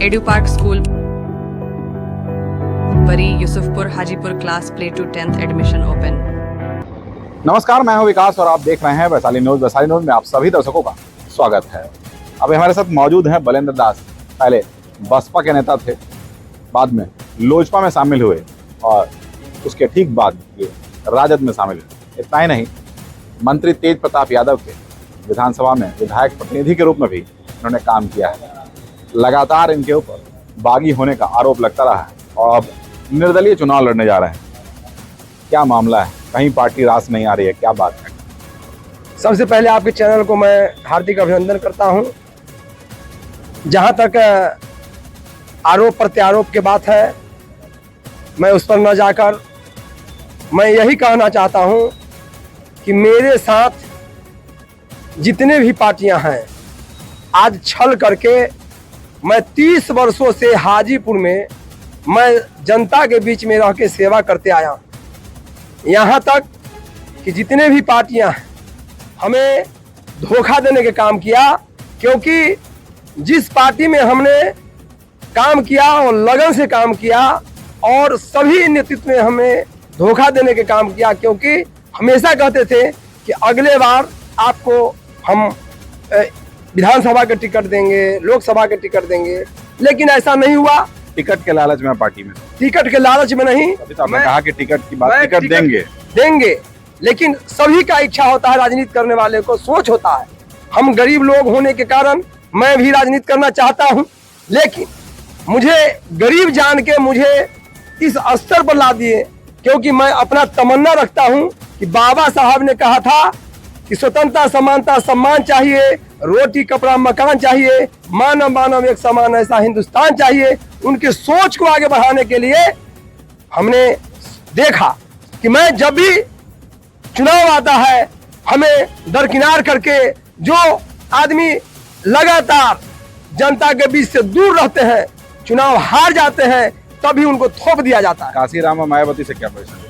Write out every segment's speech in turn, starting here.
Edu park school Bari Yusufpur Hajipur class play two 10th admission open. नमस्कार, मैं हूं विकास और आप देख रहे हैं वैशाली न्यूज। वैशाली न्यूज में आप सभी दर्शकों का स्वागत है। अभी हमारे साथ मौजूद हैं बलेंद्र दास। पहले बसपा के नेता थे, बाद में लोजपा में शामिल हुए और उसके ठीक बाद ये राजद में शामिल हुए। इतना ही नहीं, मंत्री तेज प्रताप यादव के विधानसभा में विधायक प्रतिनिधि के रूप में भी इन्होंने काम किया है। लगातार इनके ऊपर बागी होने का आरोप लगता रहा है और अब निर्दलीय चुनाव लड़ने जा रहे हैं। क्या मामला है? कहीं पार्टी रास नहीं आ रही है? क्या बात है? सबसे पहले आपके चैनल को मैं हार्दिक अभिनंदन करता हूं। जहां तक आरोप प्रत्यारोप की बात है, मैं उस पर न जाकर मैं यही कहना चाहता हूं कि मेरे साथ जितने भी पार्टियां हैं, आज छल करके मैं 30 वर्षों से हाजीपुर में मैं जनता के बीच में रह के सेवा करते आया। यहाँ तक कि जितने भी पार्टियां हैं, हमें धोखा देने के काम किया, क्योंकि जिस पार्टी में हमने काम किया और लगन से काम किया और सभी नेतृत्व में हमें धोखा देने के काम किया, क्योंकि हमेशा कहते थे कि अगले बार आपको हम विधानसभा के टिकट देंगे, लोकसभा के टिकट देंगे, लेकिन ऐसा नहीं हुआ। टिकट के लालच में पार्टी में? टिकट के लालच में नहीं। तो आपने कहा कि टिकट की बात, टिकट देंगे, लेकिन सभी का इच्छा होता है, राजनीति करने वाले को सोच होता है। हम गरीब लोग होने के कारण मैं भी राजनीति करना चाहता हूं, लेकिन मुझे गरीब जान के मुझे इस स्तर पर ला दिए, क्योंकि मैं अपना तमन्ना रखता हूं कि बाबा साहब ने कहा था कि स्वतंत्रता, समानता, सम्मान चाहिए, रोटी कपड़ा मकान चाहिए, मानव मानव एक समान ऐसा हिंदुस्तान चाहिए। उनके सोच को आगे बढ़ाने के लिए हमने देखा कि मैं जब भी चुनाव आता है, हमें दरकिनार करके जो आदमी लगातार जनता के बीच से दूर रहते हैं, चुनाव हार जाते हैं, तभी उनको थोप दिया जाता है। काशीराम और मायावती से क्या पैसा?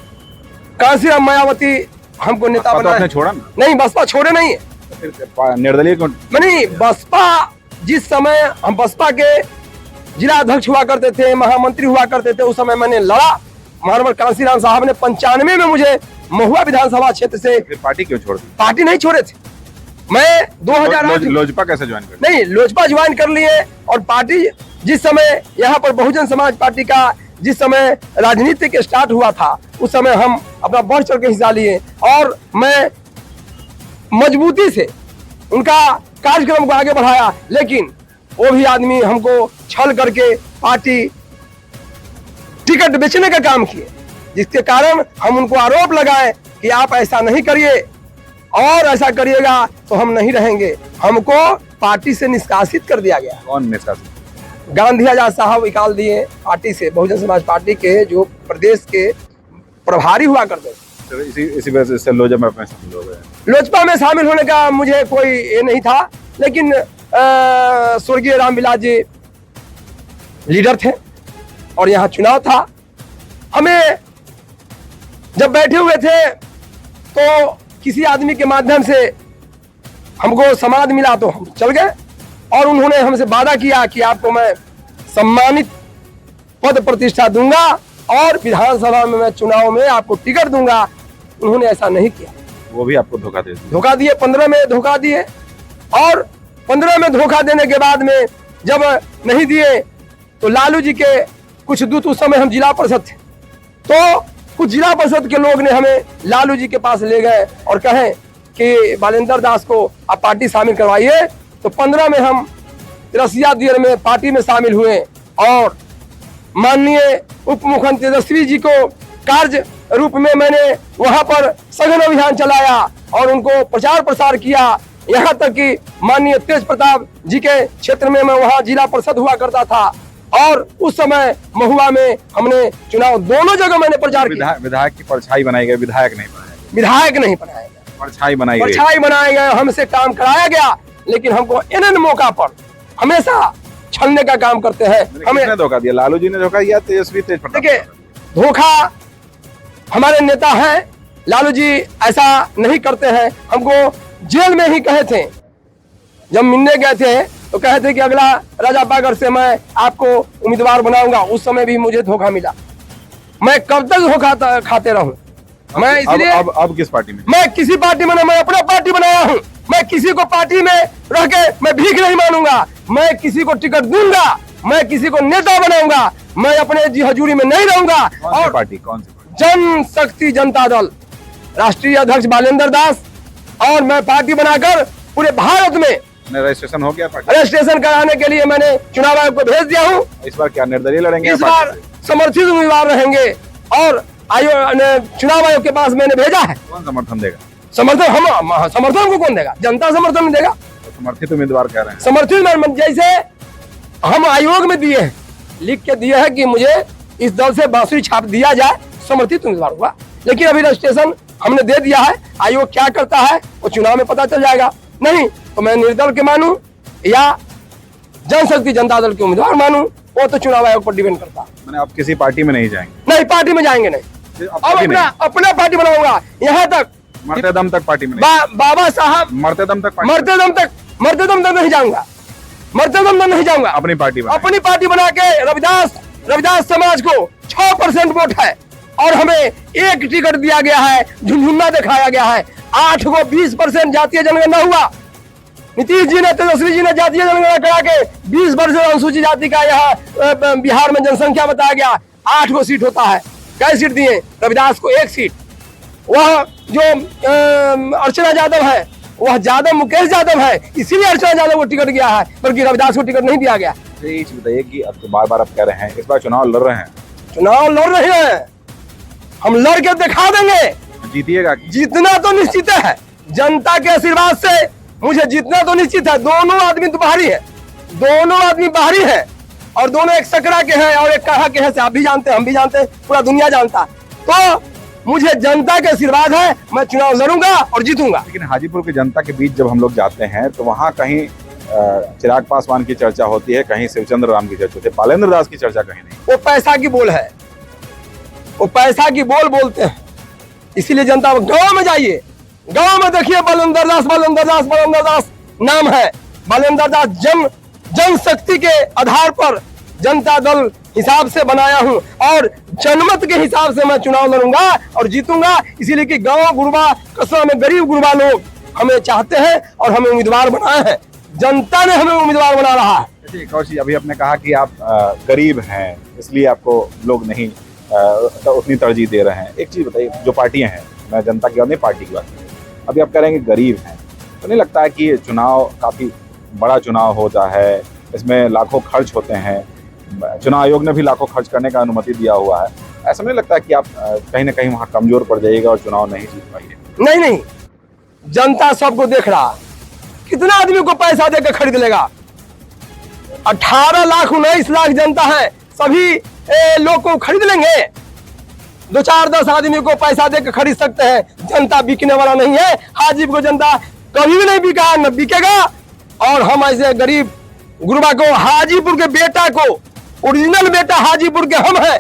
काशीराम मायावती हमको नेता बनाया, छोड़ा ना? नहीं, बसपा छोड़े नहीं है। फिर निर्दलीय को नहीं, बसपा जिस समय हम बसपा के जिला अध्यक्ष हुआ करते थे, महामंत्री हुआ करते थे, उस समय मैंने लड़ा। महाराज कांसीराम साहब ने 95 में मुझे महुआ विधानसभा क्षेत्र से। फिर पार्टी क्यों छोड़ दी? पार्टी नहीं छोड़े थे। मैं 2008 लोजपा कैसे ज्वाइन कर? नहीं, लोजपा ज्वाइन कर लिए। और पार्टी जिस समय यहाँ पर बहुजन समाज पार्टी का जिस समय राजनीति के स्टार्ट हुआ था, उस समय हम अपना बढ़ चढ़ के हिस्सा लिए और मैं मजबूती से उनका कार्यक्रम को आगे बढ़ाया। लेकिन वो भी आदमी हमको छल करके पार्टी टिकट बेचने का काम किए, जिसके कारण हम उनको आरोप लगाए कि आप ऐसा नहीं करिए और ऐसा करिएगा तो हम नहीं रहेंगे। हमको पार्टी से निष्कासित कर दिया गया। कौन निष्कासित? गांधी आजाद साहब निकाल दिए पार्टी से। बहुजन समाज पार्टी के जो प्रदेश के प्रभारी हुआ करते थे, इसी वजह से लोजपा में शामिल हो गए। लोजपा में शामिल होने का मुझे कोई ये नहीं था, लेकिन स्वर्गीय रामविलास जी लीडर थे और यहाँ चुनाव था। हमें जब बैठे हुए थे तो किसी आदमी के माध्यम से हमको समाद मिला, तो हम चल गए और उन्होंने हमसे वादा किया कि आपको मैं सम्मानित पद प्रतिष्ठा दूंगा और विधानसभा में मैं चुनाव में आपको टिकट दूंगा। उन्होंने ऐसा नहीं किया। वो भी आपको धोखा दे दिया? धोखा दिए, 15 में धोखा दिए। और 15 में धोखा देने के बाद में जब नहीं दिए तो लालू जी के कुछ दूत, उस समय हम जिला परिषद थे, तो कुछ जिला परिषद के लोग ने हमें लालू जी के पास ले गए और कहे कि बलेंद्र दास को आप पार्टी शामिल करवाइए। तो 15 में हम रसिया दियर में पार्टी में शामिल हुए और माननीय उप मुख्यमंत्री तेजस्वी जी को कार्य रूप में मैंने वहां पर सघन अभियान चलाया और उनको प्रचार प्रसार किया। यहाँ तक कि माननीय तेज प्रताप जी के क्षेत्र में मैं वहाँ जिला परिषद हुआ करता था और उस समय महुआ में हमने चुनाव दोनों जगह मैंने प्रचार किया। विधायक की परछाई बनाई गई, विधायक नहीं बनाया गया। विधायक नहीं बनाया गया, परछाई बनाई गया, हमसे काम कराया गया। लेकिन हमको इन मौका पर हमेशा छलने का काम करते हैं। हमें धोखा दिया, लालू जी ने धोखा दिया, तेजस्वी तेज प्रताप। देखिए, धोखा हमारे नेता हैं, लालू जी ऐसा नहीं करते हैं। हमको जेल में ही कहे थे, जब मिलने गए थे तो कहे थे कि अगला राजापागढ़ से मैं आपको उम्मीदवार बनाऊंगा। उस समय भी मुझे धोखा मिला। मैं कब तक धोखा खाते रहूं? मैं इसलिए अब किस पार्टी में? मैं किसी पार्टी में नहीं, मैं अपना पार्टी बनाया हूं। मैं किसी को पार्टी में रह के मैं भीख नहीं मानूंगा। मैं किसी को टिकट दूंगा, मैं किसी को नेता बनाऊंगा। मैं अपने जी हजूरी में नहीं रहूंगा। और कौन सी पार्टी? जनशक्ति जनता दल, राष्ट्रीय अध्यक्ष बालेंद्र दास, और मैं पार्टी बनाकर पूरे भारत में रजिस्ट्रेशन हो गया पार्टी? रजिस्ट्रेशन कराने के लिए मैंने चुनाव आयोग को भेज दिया हूँ। इस बार क्या निर्दलीय लड़ेंगे? इस बार समर्थित उम्मीदवार रहेंगे और चुनाव आयोग के पास मैंने भेजा है। कौन समर्थन देगा? समर्थन को कौन देगा? जनता समर्थन नहीं देगा। तो समर्थित उम्मीदवार कह रहे हैं। समर्थित जैसे हम आयोग में दिए हैं, लिख के दिए है कि मुझे इस दल से बांसुरी छाप दिया जाए, समर्थित उम्मीदवार हुआ। लेकिन अभी रजिस्ट्रेशन हमने दे दिया है। आयोग क्या करता है वो चुनाव में पता चल जाएगा। नहीं तो मैं निर्दल के मानूं या जनशक्ति जनता दल के उम्मीदवार मानूं, वो तो चुनाव आयोग पर डिपेंड करता है। मैंने आप किसी पार्टी में नहीं जाएंगे? नहीं, पार्टी में जाएंगे नहीं। अब अपना पार्टी बनाऊंगा। यहाँ तक मरते दम तक पार्टी में बाबा साहब मरते दम तक नहीं जाऊंगा। मरते दम तक नहीं जाऊंगा। अपनी पार्टी बना के रविदास समाज को 6% वोट है और हमें एक टिकट दिया गया है, झुनझुना दिखाया गया है। 8 को 20% जातीय जनगणना हुआ। नीतीश जी ने, तेजस्वी जी ने जातीय जनगणना करा के 20% अनुसूचित जाति का यहाँ बिहार में जनसंख्या बताया गया। 8 को सीट होता है। कई सीट दिए? रविदास को 1 सीट। वह जो अर्चना यादव है, वह मुकेश यादव है, इसीलिए अर्चना यादव को टिकट गया है, बल्कि रविदास को टिकट नहीं दिया गया। ये बताइए कि अब तो बार-बार आप कह रहे हैं इस बार चुनाव लड़ रहे हैं। चुनाव लड़ रहे हैं, हम लड़ के दिखा देंगे। जीतिएगा? जीतना तो निश्चित है। जनता के आशीर्वाद से मुझे जीतना तो निश्चित है। दोनों आदमी तो बाहरी है, दोनों आदमी बाहरी है और दोनों एक सकरा के हैं और एक कहा के हैं। आप भी जानते हैं, हम भी जानते हैं, पूरा दुनिया जानता। तो मुझे जनता के आशीर्वाद है, मैं चुनाव लड़ूंगा और जीतूंगा। लेकिन हाजीपुर की जनता के बीच जब हम लोग जाते हैं तो वहाँ कहीं चिराग पासवान की चर्चा होती है, कहीं शिवचंद्र राम की चर्चा होती है, बालेंद्र दास की चर्चा कहीं नहीं। वो पैसा की बोल है, वो पैसा की बोल बोलते हैं। इसीलिए जनता गांव में जाइए, गांव में देखिए बालेंद्र दास नाम है। बालेंद्र दास जनशक्ति के आधार पर जनता दल हिसाब से बनाया हूं और जनमत के हिसाब से मैं चुनाव लड़ूंगा और जीतूंगा। इसीलिए कि गांव गुरबा कस्बा में गरीब गुरबा लोग हमें चाहते हैं और हमें उम्मीदवार बनाए हैं। जनता ने हमें उम्मीदवार बना रहा है। एक और चीज, अभी आपने कहा कि आप गरीब हैं इसलिए आपको लोग नहीं उतनी तरजीह दे रहे हैं। एक चीज बताइए, जो पार्टियां हैं, मैं जनता की और नहीं पार्टी की बात कर रही हूं, अभी आप कह रहे हैं कि गरीब हैं, तो नहीं लगता है कि चुनाव काफी बड़ा चुनाव होता है, इसमें लाखों खर्च होते हैं, चुनाव आयोग ने भी लाखों खर्च करने का अनुमति दिया हुआ है, ऐसा नहीं लगता कि आप कहीं ना कहीं वहाँ कमजोर पड़ जाइएगा और चुनाव नहीं जीत पाइए? नहीं, जनता सबको देख रहा। कितना आदमी को पैसा देकर खरीद लेगा? 18 लाख 19 लाख जनता है, सभी लोग को खरीद लेंगे? 2 4 10 आदमी को पैसा देकर खरीद सकते हैं। जनता बिकने वाला नहीं है। हाजीपुर को जनता कभी भी नहीं बिका, न बिकेगा। और हम ऐसे गरीब गुरबा को, हाजीपुर के बेटा को, ओरिजिनल बेटा हाजीपुर के हम हैं,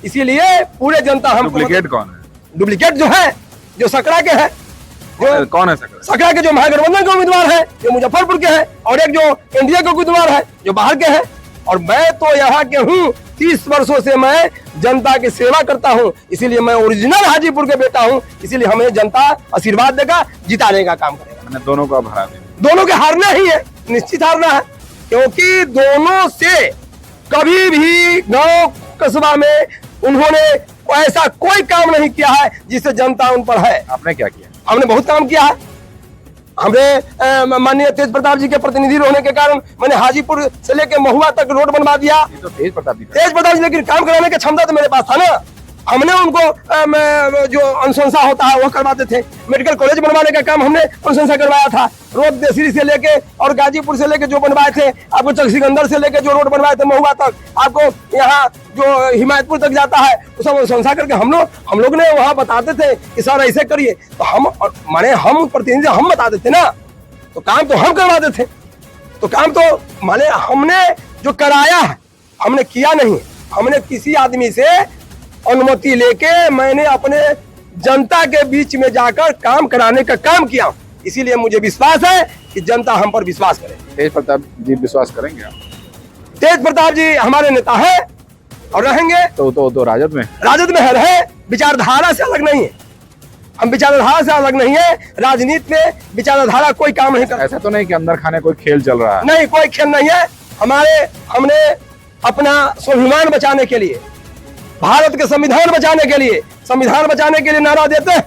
इसीलिए पूरे जनता हम। डुप्लीकेट कौन है? डुप्लीकेट जो है, जो सकरा के है, जो कौन है सकरा के, जो महागठबंधन के उम्मीदवार है, जो मुजफ्फरपुर के हैं, और एक जो एनडीए के उम्मीदवार है जो बाहर के हैं। और मैं तो यहाँ के हूँ, 30 वर्षों से मैं जनता की सेवा करता हूँ, इसीलिए मैं ओरिजिनल हाजीपुर के बेटा हूँ। इसीलिए हमें जनता आशीर्वाद देगा, जिताने का काम करेगा। मैंने दोनों को अब हरा देंगे। दोनों के हारना ही है, निश्चित हारना है, क्योंकि दोनों से कभी भी गांव कस्बा में उन्होंने ऐसा कोई काम नहीं किया है जिससे जनता उन पर है। आपने क्या किया? हमने बहुत काम किया है। हमने माननीय तेज प्रताप जी के प्रतिनिधि होने के कारण मैंने हाजीपुर से लेकर महुआ तक रोड बनवा दिया। ये तो तेज प्रताप जी, लेकिन काम कराने की क्षमता तो मेरे पास था ना। हमने उनको जो अनुशंसा होता है वो करवाते थे। मेडिकल कॉलेज बनवाने का काम हमने अनुशंसा करवाया था। रोड देसरी से लेके और गाजीपुर से लेके जो बनवाए थे, आपको चकसिकंदर से लेके जो रोड बनवाए थे महुआ तक, आपको यहाँ जो हिमायतपुर तक जाता है, वो सब अनुशंसा करके हम लोग ने वहाँ बताते थे कि सर ऐसे करिए। तो हम प्रतिनिधि हम बताते थे ना, तो काम तो हम करवाते थे। तो काम तो माने हमने जो कराया है, हमने किया नहीं। हमने किसी आदमी से अनुमति लेके मैंने अपने जनता के बीच में जाकर काम कराने का काम किया। इसीलिए मुझे विश्वास है कि जनता हम पर विश्वास करे। तेज प्रताप जी विश्वास करेंगे आप? तेज प्रताप जी हमारे नेता है और रहेंगे। तो राजद में रहे, विचारधारा से अलग नहीं है। हम विचारधारा से अलग नहीं है। राजनीति में विचारधारा कोई काम नहीं करता। ऐसा तो नहीं कि अंदर खाने कोई खेल चल रहा है? नहीं, कोई खेल नहीं है। हमने अपना स्वाभिमान बचाने के लिए, भारत के संविधान बचाने के लिए नारा देते हैं,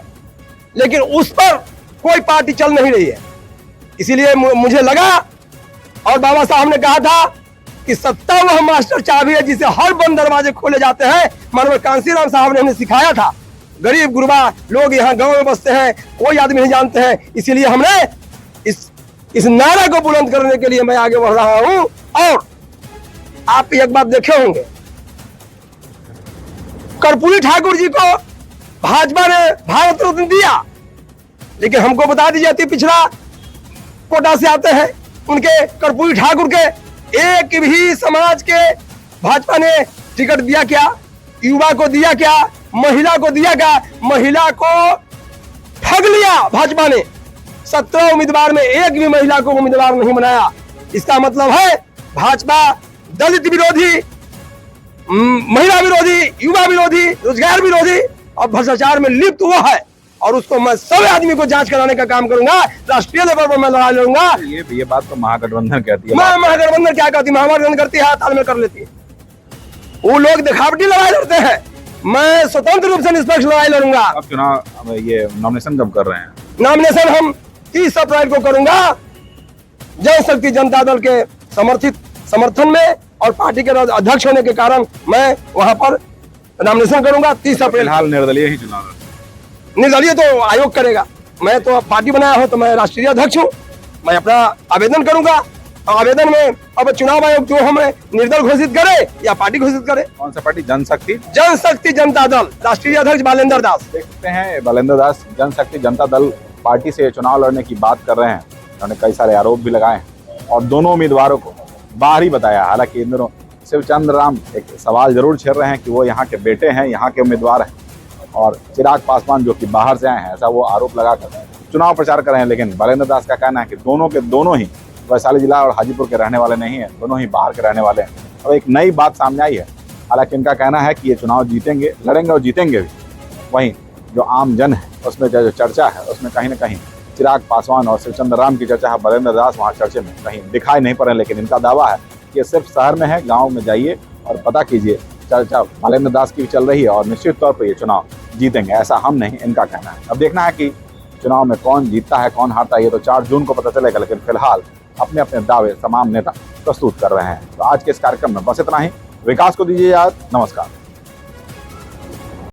लेकिन उस पर कोई पार्टी चल नहीं रही है। इसीलिए मुझे लगा, और बाबा साहब ने कहा था कि सत्ता वह मास्टर चाबी है जिसे हर बंद दरवाजे खोले जाते हैं। मानव कांसीराम साहब ने हमें सिखाया था। गरीब गुरबा लोग यहाँ गांव में बसते हैं, कोई आदमी नहीं जानते हैं। इसीलिए हमने इस नारा को बुलंद करने के लिए मैं आगे बढ़ रहा हूं। और आप एक बात देखे होंगे, कर्पूरी ठाकुर जी को भाजपा ने भारत रत्न दिया, लेकिन हमको बता दी जाती पिछड़ा कोटा से आते हैं उनके कर्पूरी ठाकुर के एक भी समाज के भाजपा ने टिकट दिया क्या? युवा को दिया क्या? महिला को दिया क्या? महिला को ठग लिया भाजपा ने। 17 उम्मीदवार में एक भी महिला को उम्मीदवार नहीं बनाया। इसका मतलब है भाजपा दलित विरोधी, महिला विरोधी, युवा विरोधी, रोजगार विरोधी और भ्रष्टाचार में लिप्त हुआ है। और उसको मैं सब आदमी को जांच कराने का काम करूंगा। राष्ट्रीय लेवल पर मैं लड़ाई लड़ूंगा। ये बात तो महागठबंधन कहती है। महागठबंधन क्या करती है? महागठबंधन करती है, तालमेल कर लेती है। वो लोग दिखावटी लड़ाई लड़ते हैं, मैं स्वतंत्र रूप से निष्पक्ष लड़ाई लड़ूंगा। अब चुनाव ये नॉमिनेशन कब कर रहे हैं? नॉमिनेशन हम 30 अप्रैल को करूंगा, जनशक्ति जनता दल के समर्थन में और पार्टी के अध्यक्ष होने के कारण मैं वहां पर नॉमिनेशन करूंगा 30 अप्रैल। फिलहाल निर्दलीय ही चुनाव है। निर्दलीय तो आयोग करेगा। मैं तो पार्टी बनाया हूं, तो मैं राष्ट्रीय अध्यक्ष हूं। मैं अपना आवेदन करूंगा और आवेदन में अब चुनाव आयोग जो हमें निर्दल घोषित करे या पार्टी घोषित करे। कौन सा पार्टी? जनशक्ति जनता दल, राष्ट्रीय अध्यक्ष बालेंद्र दास। देख सकते हैं बालेंद्र दास जनशक्ति जनता दल पार्टी से चुनाव लड़ने की बात कर रहे हैं। उन्होंने कई सारे आरोप भी लगाए और दोनों उम्मीदवारों को बाहरी बताया। हालांकि इन दोनों शिवचंद्र राम एक सवाल जरूर छेड़ रहे हैं कि वो यहाँ के बेटे हैं, यहाँ के उम्मीदवार हैं, और चिराग पासवान जो कि बाहर से आए हैं, ऐसा वो आरोप लगाकर चुनाव प्रचार कर रहे हैं। लेकिन बालेंद्र दास का कहना है कि दोनों के दोनों ही वैशाली जिला और हाजीपुर के रहने वाले नहीं हैं, दोनों ही बाहर के रहने वाले हैं। और एक नई बात सामने आई है। हालांकि इनका कहना है कि ये चुनाव जीतेंगे, लड़ेंगे और जीतेंगे भी। वहीं जो आम जन है उसमें जो चर्चा है उसमें कहीं ना कहीं चिराग पासवान और शिवचंद्र राम की चर्चा है। बालेंद्र दास वहाँ चर्चे में कहीं दिखाई नहीं पड़े, लेकिन इनका दावा है कि सिर्फ शहर में है, गाँव में जाइए और पता कीजिए। चर्चा बालेंद्र दास की भी चल रही है और निश्चित तौर पर ये चुनाव जीतेंगे, ऐसा हम नहीं, इनका कहना है। अब देखना है कि चुनाव में कौन जीतता है कौन हारता है, ये तो 4 जून को पता चलेगा। लेकिन फिलहाल अपने अपने दावे तमाम नेता प्रस्तुत कर रहे हैं। तो आज के इस कार्यक्रम में बस इतना ही। विकास को दीजिए याद। नमस्कार।